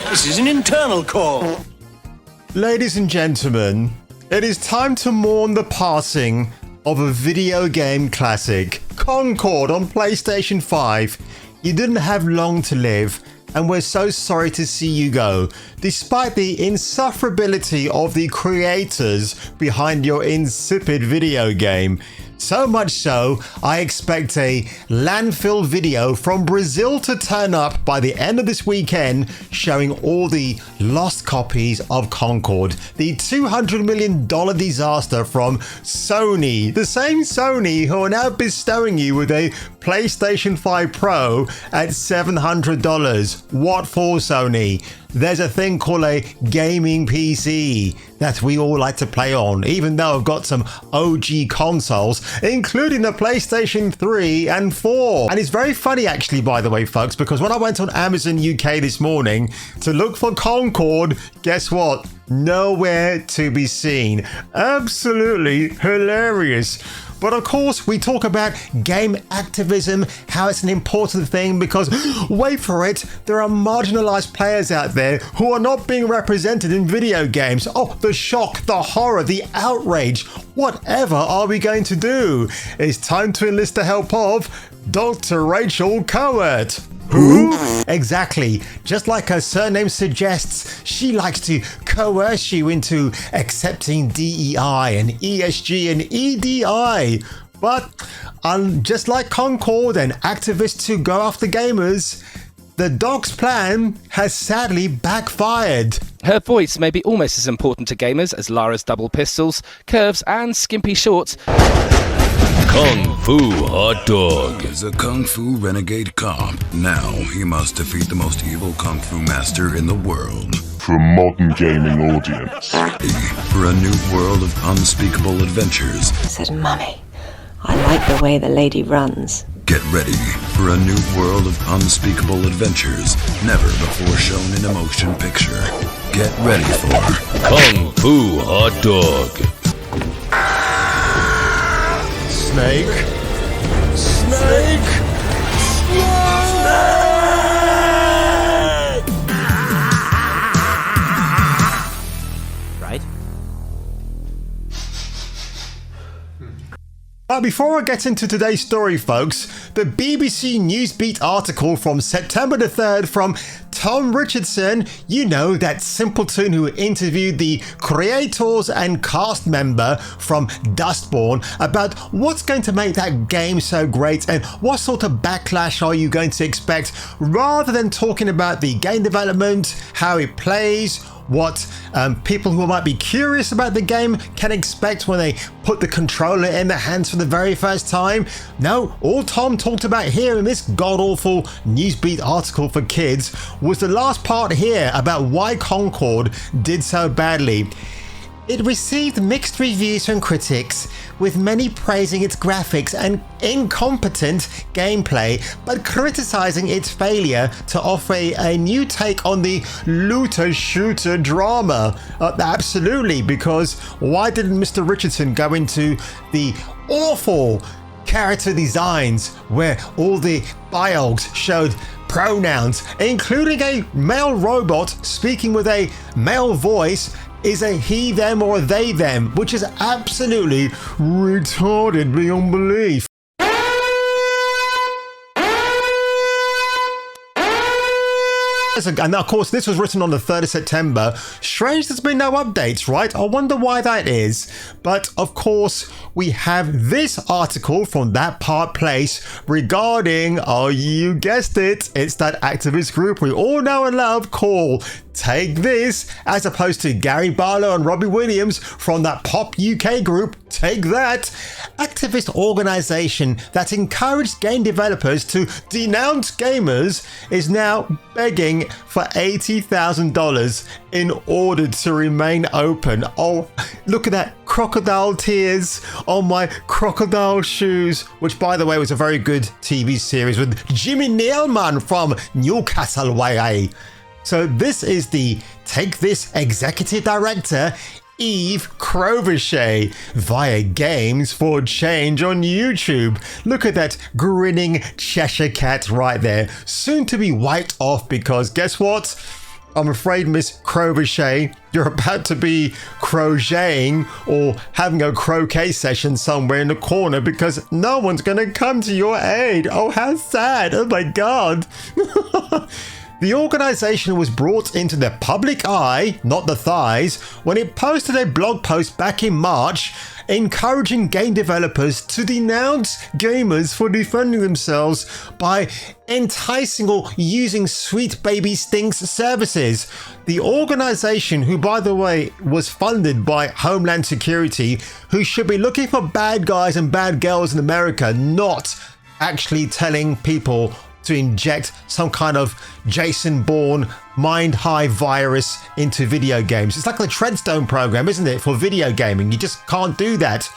This is an internal call. Ladies and gentlemen, it is time to mourn the passing of a video game classic, Concord on PlayStation 5. You didn't have long to live, and we're so sorry to see you go, despite the insufferability of the creators behind your insipid video game. So much so, I expect a landfill video from Brazil to turn up by the end of this weekend, showing all the lost copies of Concord, the $200 million disaster from Sony, the same Sony who are now bestowing you with a PlayStation 5 Pro at $700. What for, Sony? There's a thing called a gaming PC that we all like to play on, even though I've got some OG consoles, including the PlayStation 3 and 4. And it's very funny actually, by the way, folks, because when I went on Amazon UK this morning to look for Concord, guess what? Nowhere to be seen. Absolutely hilarious. But of course, we talk about game activism, how it's an important thing because, wait for it, there are marginalized players out there who are not being represented in video games. Oh, the shock, the horror, the outrage. Whatever are we going to do? It's time to enlist the help of Dr. Rachel Kowert. Who? Exactly. Just like her surname suggests, she likes to coerce you into accepting DEI and ESG and EDI. But just like Concord and activists who go after gamers, the doc's plan has sadly backfired. Her voice may be almost as important to gamers as Lara's double pistols, curves and skimpy shorts. Kung Fu Hot Dog is a Kung Fu renegade cop. Now he must defeat the most evil Kung Fu master in the world. For a modern gaming audience. For a new world of unspeakable adventures. Said, Mummy, I like the way the lady runs. Get ready for a new world of unspeakable adventures, never before shown in a motion picture. Get ready for Kung Fu Hot Dog. Snake. Snake. Right? But before I get into today's story, folks, the BBC Newsbeat article from September the 3rd from Tom Richardson, you know, that simpleton who interviewed the creators and cast member from Dustborn about what's going to make that game so great and what sort of backlash are you going to expect, rather than talking about the game development, how it plays, what people who might be curious about the game can expect when they put the controller in their hands for the very first time. No, all Tom talked about here in this god-awful Newsbeat article for kids was the last part here about why Concord did so badly. It received mixed reviews from critics, with many praising its graphics and incompetent gameplay, but criticizing its failure to offer a new take on the looter-shooter drama. Absolutely, because why didn't Mr. Richardson go into the awful character designs where all the biogs showed pronouns, including a male robot speaking with a male voice is a he, them, or they, them, which is absolutely retarded beyond belief. And of course, this was written on the 3rd of September. Strange there's been no updates, right? I wonder why that is. But of course, we have this article from That Part Place regarding, oh, you guessed it, it's that activist group we all know and love called Take This, as opposed to Gary Barlow and Robbie Williams from that Pop UK group Take That, activist organisation that encouraged game developers to denounce gamers, is now begging for $80,000 in order to remain open. Oh, look at that, crocodile tears on my crocodile shoes, which by the way was a very good TV series with Jimmy Nealman from Newcastle Way. So this is the Take This executive director, Eve Crowvershey, via Games for Change on YouTube. Look at that grinning Cheshire cat right there, soon to be wiped off because guess what? I'm afraid, Miss Crochet, you're about to be crocheting or having a croquet session somewhere in the corner because no one's going to come to your aid. Oh, how sad. Oh my God. The organization was brought into the public eye, not the thighs, when it posted a blog post back in March encouraging game developers to denounce gamers for defending themselves by enticing or using Sweet Baby Stink's services. The organization, who by the way was funded by Homeland Security, who should be looking for bad guys and bad girls in America, not actually telling people to inject some kind of Jason Bourne mind-high virus into video games. It's like the Treadstone program, isn't it, for video gaming? You just can't do that.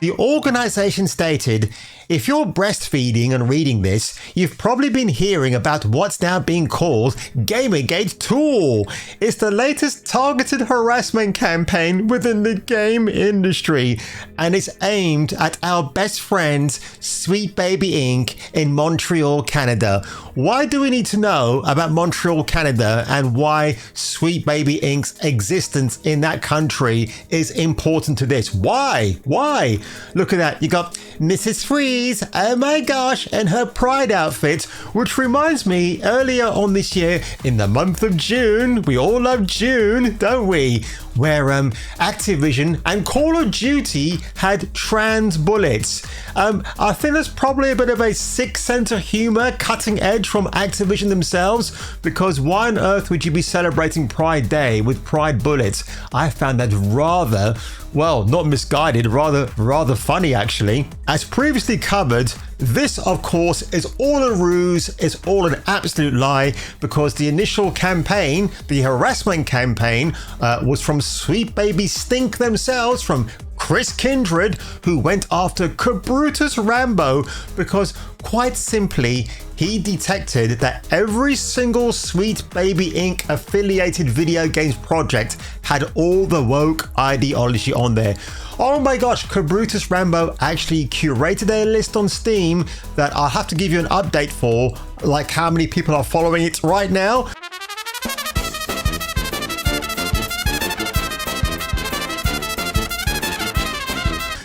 The organization stated, if you're breastfeeding and reading this, you've probably been hearing about what's now being called Gamergate 2. It's the latest targeted harassment campaign within the game industry, and it's aimed at our best friends, Sweet Baby Inc. in Montreal, Canada. Why do we need to know about Montreal, Canada, and why Sweet Baby Inc.'s existence in that country is important to this? Why? Why? Look at that. You got Mrs. Freeze, oh my gosh, and her Pride outfit, which reminds me, earlier on this year, in the month of June, we all love June, don't we? Where Activision and Call of Duty had trans bullets. I think there's probably a bit of a sick sense of humor, cutting edge from Activision themselves, because why on earth would you be celebrating Pride Day with Pride bullets? I found that rather, well, not misguided, rather funny actually. As previously covered, this of course is all a ruse, it's all an absolute lie, because the initial campaign, the harassment campaign, was from Sweet Baby Stink themselves, from Chris Kindred, who went after Cabrutus Rambo because quite simply he detected that every single Sweet Baby Inc. affiliated video games project had all the woke ideology on there. Oh my gosh, Cabrutus Rambo actually curated a list on Steam that I'll have to give you an update for, like how many people are following it right now.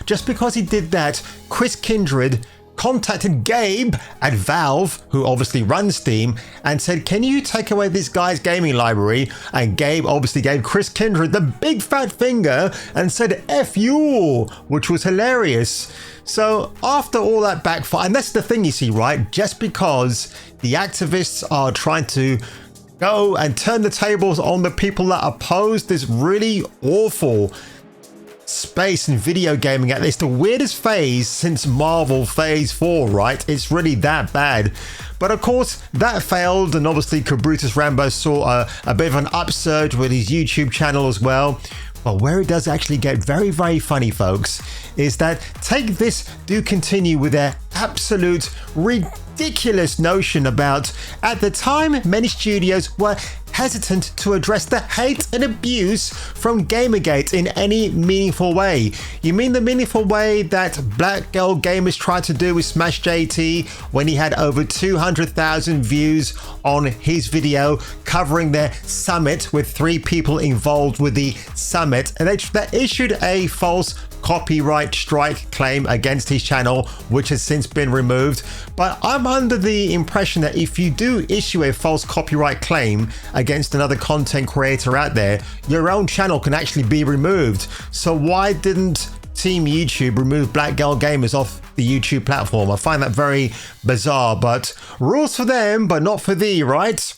Just because he did that, Chris Kindred contacted Gabe at Valve, who obviously runs Steam, and said, can you take away this guy's gaming library? And Gabe obviously gave Chris Kindred the big fat finger and said, F you, which was hilarious. So after all that backfire, and that's the thing you see, right? Just because the activists are trying to go and turn the tables on the people that oppose this really awful space in video gaming, at least the weirdest phase since Marvel Phase 4, right? It's really that bad. But of course that failed, and obviously Cabrutus Rambo saw a bit of an upsurge with his YouTube channel as well. But where it does actually get very, very funny, folks, is that Take This do continue with their absolute ridiculous notion about, at the time, many studios were hesitant to address the hate and abuse from Gamergate in any meaningful way. You mean the meaningful way that Black Girl Gamers tried to do with Smash JT when he had over 200,000 views on his video covering their summit with 3 people involved with the summit, and they issued a false copyright strike claim against his channel, which has since been removed. But I'm under the impression that if you do issue a false copyright claim against another content creator out there, your own channel can actually be removed. So why didn't Team YouTube remove Black Girl Gamers off the YouTube platform? I find that very bizarre, but rules for them, but not for thee, right?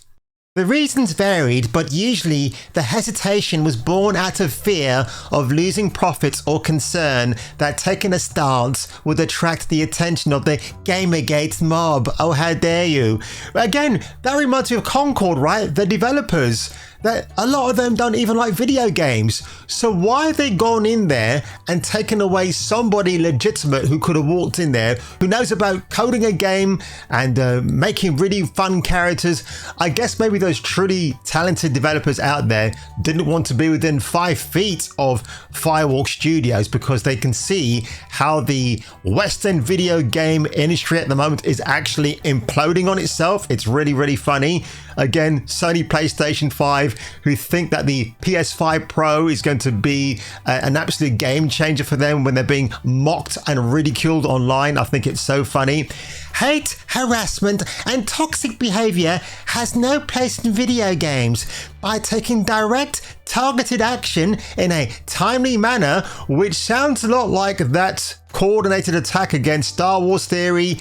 The reasons varied, but usually the hesitation was born out of fear of losing profits or concern that taking a stance would attract the attention of the Gamergate mob. Oh, how dare you. Again, that reminds me of Concord, right? The developers. that a lot of them don't even like video games. So why have they gone in there and taken away somebody legitimate who could have walked in there, who knows about coding a game and making really fun characters? I guess maybe those truly talented developers out there didn't want to be within 5 feet of Firewalk Studios because they can see how the Western video game industry at the moment is actually imploding on itself. It's really, really funny. Again, Sony PlayStation 5, who think that the PS5 Pro is going to be an absolute game changer for them when they're being mocked and ridiculed online. I think it's so funny. Hate, harassment, and toxic behavior has no place in video games. By taking direct, targeted action in a timely manner, which sounds a lot like that coordinated attack against Star Wars Theory,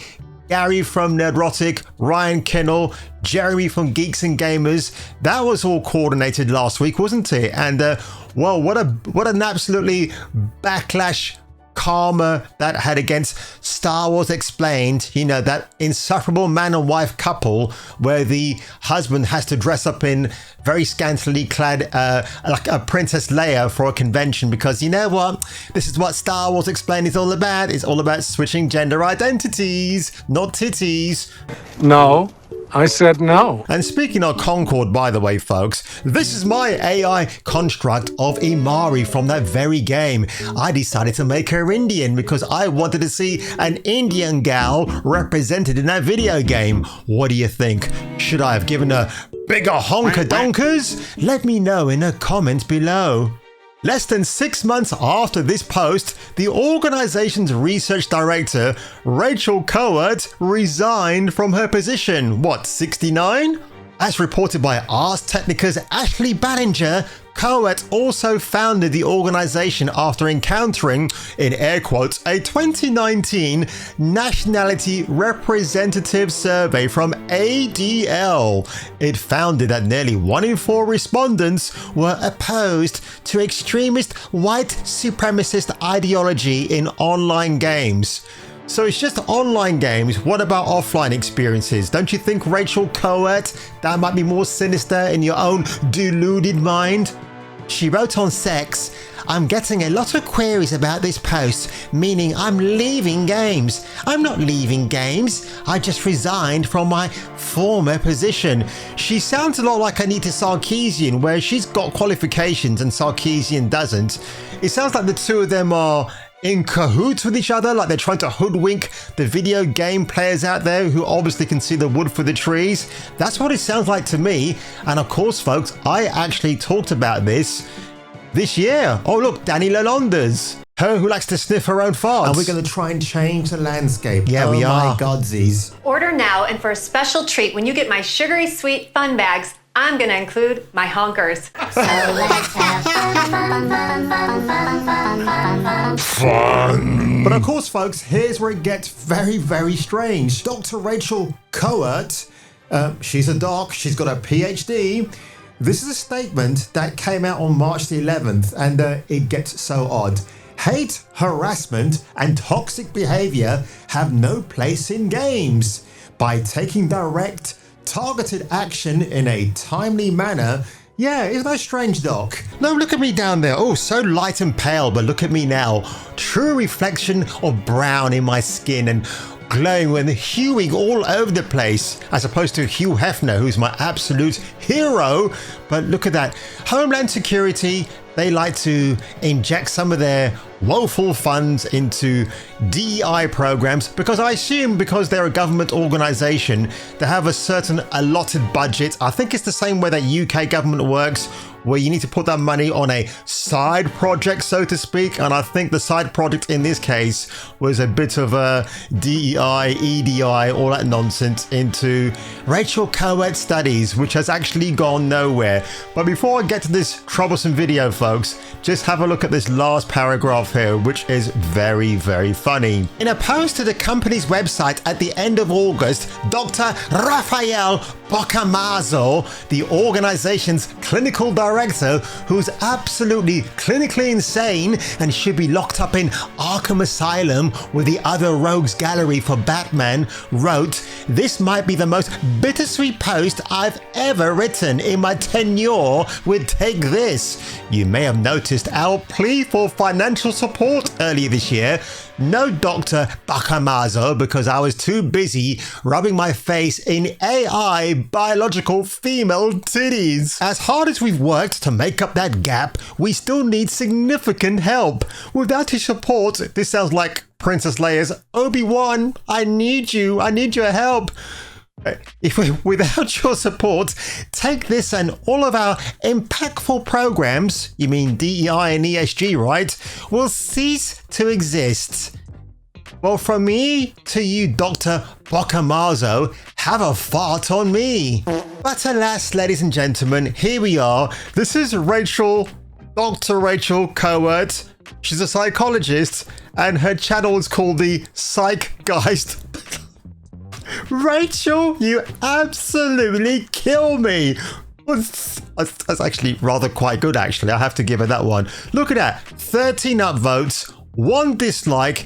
Gary from Nerdrotic, Ryan Kinnell, Jeremy from Geeks and Gamers. That was all coordinated last week, wasn't it? And well, what an absolutely backlash karma that had against Star Wars Explained, you know, that insufferable man and wife couple where the husband has to dress up in very scantily clad like a Princess Leia for a convention because, you know what, this is what Star Wars Explained is all about. It's all about switching gender identities, not titties. No, I said no. And speaking of Concord, by the way, folks, this is my AI construct of Imari from that very game. I decided to make her Indian because I wanted to see an Indian gal represented in that video game. What do you think? Should I have given her bigger honker donkers? Let me know in the comments below. Less than 6 months after this post, the organization's research director, Rachel Kowert, resigned from her position. What, 69? As reported by Ars Technica's Ashley Ballinger, Kowert also founded the organization after encountering, in air quotes, a 2019 Nationality Representative Survey from ADL. It found that nearly 1 in 4 respondents were opposed to extremist white supremacist ideology in online games. So it's just online games. What about offline experiences? Don't you think, Rachel Kowert, that might be more sinister in your own deluded mind? She wrote on Sex, "I'm getting a lot of queries about this post, meaning I'm leaving games. I'm not leaving games. I just resigned from my former position." She sounds a lot like Anita Sarkeesian, where she's got qualifications and Sarkeesian doesn't. It sounds like the two of them are in cahoots with each other, like they're trying to hoodwink the video game players out there who obviously can see the wood for the trees. That's what it sounds like to me. And of course, folks, I actually talked about this year. Oh, look, Danny Lalonde's. Her who likes to sniff her own farts. And we're going to try and change the landscape. Yeah, we are. Oh my godsies. Order now, and for a special treat, when you get my sugary sweet fun bags, I'm going to include my honkers. So let's have Fun. But of course, folks, here's where it gets very, very strange. Dr. Rachel Kowert, she's a doc, she's got a PhD. This is a statement that came out on March the 11th, and it gets so odd. Hate, harassment, and toxic behavior have no place in games. By taking direct, targeted action in a timely manner. Yeah, isn't that strange, Doc? No, look at me down there. Oh, so light and pale, but look at me now. True reflection of brown in my skin and glowing and hueing all over the place, as opposed to Hugh Hefner, who's my absolute hero. But look at that. Homeland Security, they like to inject some of their woeful funds into DEI programs because I assume because they're a government organization, they have a certain allotted budget. I think it's the same way that UK government works, where you need to put that money on a side project, so to speak. And I think the side project in this case was a bit of a DEI, EDI, all that nonsense into Rachel Kowert studies, which has actually gone nowhere. But before I get to this troublesome video, folks, just have a look at this last paragraph here, which is very, very funny. In a post to the company's website at the end of August, Dr. Rafael Boccamazzo, the organization's clinical director, director who's absolutely clinically insane and should be locked up in Arkham Asylum with the other rogues gallery for Batman, wrote, "This might be the most bittersweet post I've ever written in my tenure with Take This. You may have noticed our plea for financial support earlier this year. No Dr. Bacamazo because I was too busy rubbing my face in AI biological female titties. As hard as we've worked to make up that gap, we still need significant help. Without his support," this sounds like Princess Leia's Obi-Wan, I need you, I need your help. Without your support, Take This and all of our impactful programs, you mean DEI and ESG, right, will cease to exist. Well, from me to you, Dr. Bocamazo, have a fart on me. But alas, ladies and gentlemen, here we are. This is Rachel, Dr. Rachel Kowert. She's a psychologist, and her channel is called the Psychgeist. Rachel, you absolutely kill me. That's actually rather quite good, actually. I have to give her that one. Look at that. 13 upvotes, 1 dislike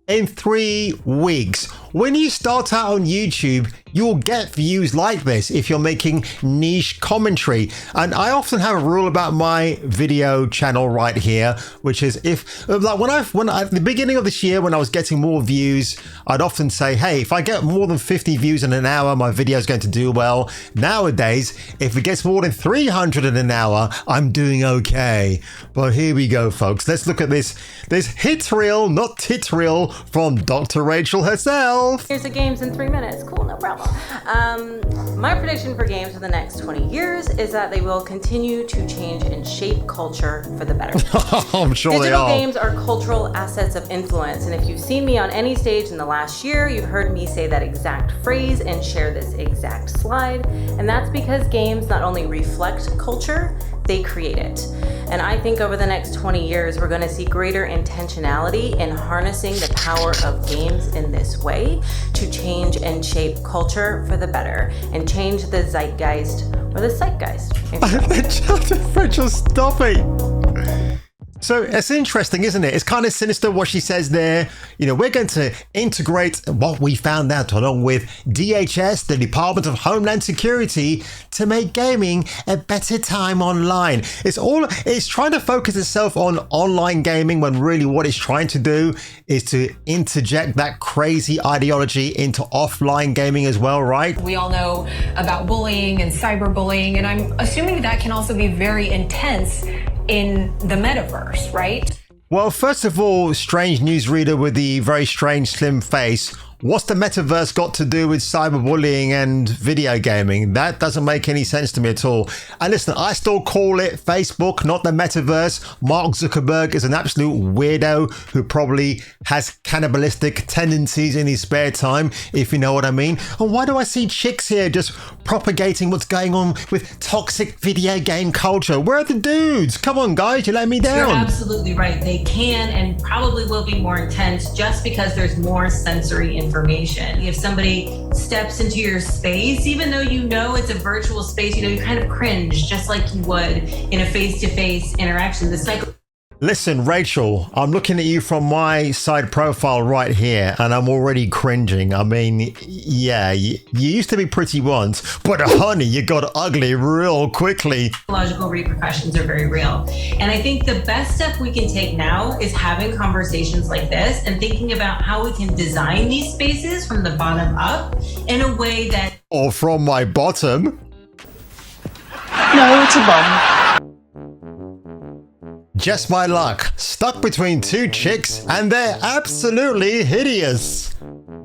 in 3 weeks. When you start out on YouTube, you'll get views like this if you're making niche commentary. And I often have a rule about my video channel right here, which is if, like when at the beginning of this year, when I was getting more views, I'd often say, hey, if I get more than 50 views in an hour, my video is going to do well. Nowadays, if it gets more than 300 in an hour, I'm doing okay. But here we go, folks. Let's look at this hit reel, not tit reel, from Dr. Rachel herself. Here's the games in 3 minutes. Cool, no problem. My prediction for games for the next 20 years is that they will continue to change and shape culture for the better. I'm sure they are. Digital games are cultural assets of influence, and if you've seen me on any stage in the last year, you've heard me say that exact phrase and share this exact slide, and that's because games not only reflect culture, they create it. And I think over the next 20 years, we're going to see greater intentionality in harnessing the power of games in this way to change and shape culture for the better and change the zeitgeist or the zeitgeist. Rachel, stop it. So it's interesting, isn't it? It's kind of sinister what she says there. You know, we're going to integrate what we found out along with DHS, the Department of Homeland Security, to make gaming a better time online. It's trying to focus itself on online gaming when really what it's trying to do is to interject that crazy ideology into offline gaming as well, right? We all know about bullying and cyberbullying, and I'm assuming that can also be very intense in the metaverse, right? Well, first of all, strange newsreader with the very strange slim face, what's the metaverse got to do with cyberbullying and video gaming? That doesn't make any sense to me at all. And listen, I still call it Facebook, not the metaverse. Mark Zuckerberg is an absolute weirdo who probably has cannibalistic tendencies in his spare time, if you know what I mean. And why do I see chicks here just propagating what's going on with toxic video game culture? Where are the dudes? Come on, guys, you let me down. You're absolutely right. They can and probably will be more intense just because there's more sensory information. If somebody steps into your space, even though you know it's a virtual space, you kind of cringe just like you would in a face-to-face interaction. The cycle. Listen, Rachel, I'm looking at you from my side profile right here, and I'm already cringing. I mean, yeah, you used to be pretty once, but honey, you got ugly real quickly. Psychological repercussions are very real. And I think the best step we can take now is having conversations like this and thinking about how we can design these spaces from the bottom up in a way that... Or from my bottom? No, it's a bum. Just my luck. Stuck between 2 chicks and they're absolutely hideous.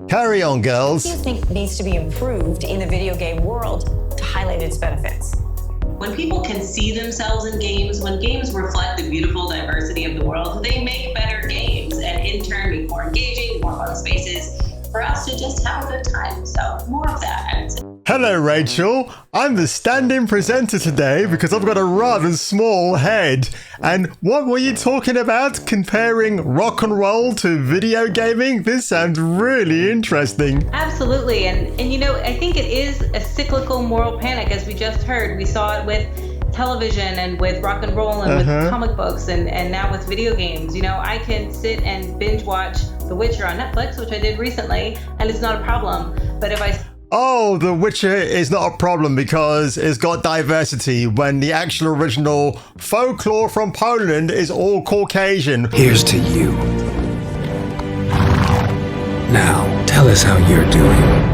Carry on, girls. What do you think needs to be improved in the video game world to highlight its benefits? When people can see themselves in games, when games reflect the beautiful diversity of the world, they make better games and in turn make more engaging, more fun spaces for us to just have a good time. So more of that, I would say. Hello, Rachel. I'm the stand-in presenter today because I've got a rather small head. And what were you talking about? Comparing rock and roll to video gaming? This sounds really interesting. Absolutely. And I think it is a cyclical moral panic, as we just heard. We saw it with television and with rock and roll and with comic books and now with video games. You know, I can sit and binge watch The Witcher on Netflix, which I did recently, and it's not a problem. But if I... Oh, The Witcher is not a problem because it's got diversity when the actual original folklore from Poland is all Caucasian. Here's to you. Now, tell us how you're doing.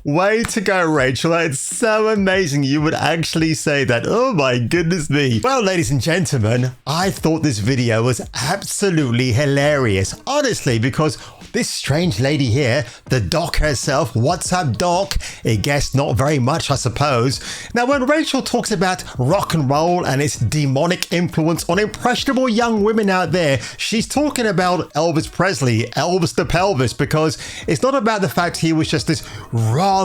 Way to go, Rachel. It's so amazing you would actually say that. Oh my goodness me. Well, ladies and gentlemen, I thought this video was absolutely hilarious. Honestly, because this strange lady here, the doc herself, what's up, doc? I guess not very much, I suppose. Now, when Rachel talks about rock and roll and its demonic influence on impressionable young women out there, she's talking about Elvis Presley, Elvis the Pelvis, because it's not about the fact he was just this rather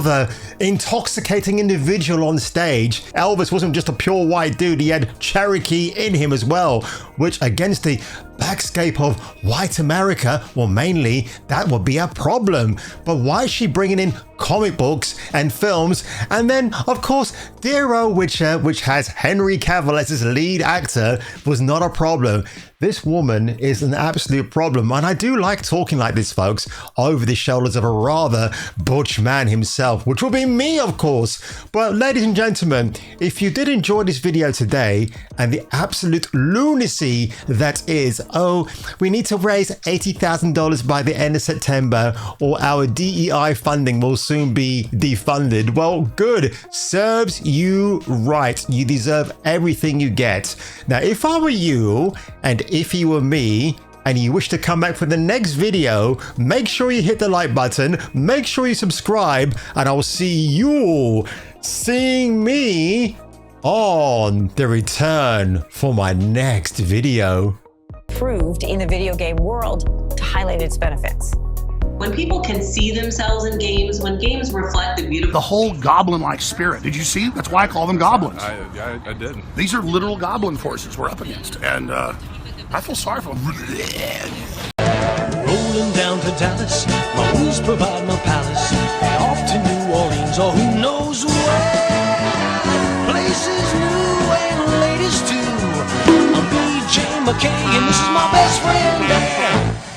intoxicating individual on stage. Elvis wasn't just a pure white dude, he had Cherokee in him as well, which against the backscape of white America, well, mainly that would be a problem. But why is she bringing in comic books and films? And then, of course, dear old Witcher, which has Henry Cavill as its lead actor, was not a problem. This woman is an absolute problem, and I do like talking like this, folks, over the shoulders of a rather butch man himself, which will be me, of course. But ladies and gentlemen, if you did enjoy this video today and the absolute lunacy that is, oh, we need to raise $80,000 by the end of September or our DEI funding will soon be defunded. Well, good. Serves you right. You deserve everything you get. Now, if I were you and if you were me, and you wish to come back for the next video, make sure you hit the like button, make sure you subscribe, and I'll see you seeing me on the return for my next video. Proved in the video game world to highlight its benefits. When people can see themselves in games, when games reflect the beautiful... The whole goblin-like spirit. Did you see? That's why I call them goblins. I did. These are literal goblin forces we're up against. And I feel sorry for them. Rolling down to Dallas, my wheels provide my palace. Off to New Orleans or who knows where. Places new and ladies too. I'm BJ McKay and this is my best friend Dan.